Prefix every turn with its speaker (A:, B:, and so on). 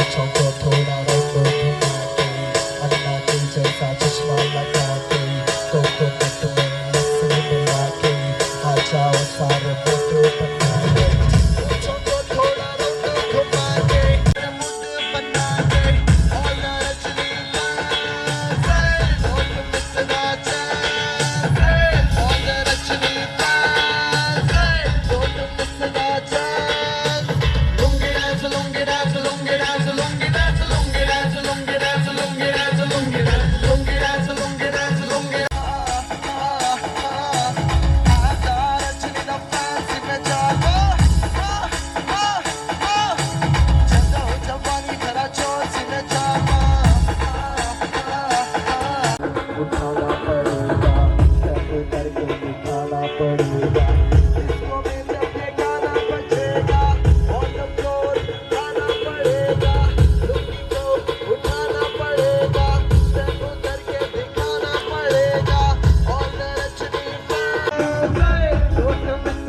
A: होठों को थोड़ा रंगो घुमा के, अन्ना के जैसा चश्मा लगा के, कोकोनट में लस्सी मिला के, आ जाओ सारे फोटो बना के, होठों को थोड़ा रंगो घुमा के, मुझे बना के, all the रचनीला say, don't miss the chance, all the रचनीला say, don't miss the chance. Lungi dance, lungi dance, lungi dance, lungi dance, lungi dance, lungi dance, lungi dance, lungi dance, lungi dance, lungi dance, lungi आता रचनी दा fancy में जागो, चंदा हो जवानी करा चोर सीने जामा, उठाना पड़ेगा, step करके दिखाना पड़ेगा, इसको में जब ये गाना बजेगा, on the floor गाना पड़ेगा, लुंगी को उठाना पड़ेगा, step करके दिखाना पड़ेगा, all the रचनी fans, don't miss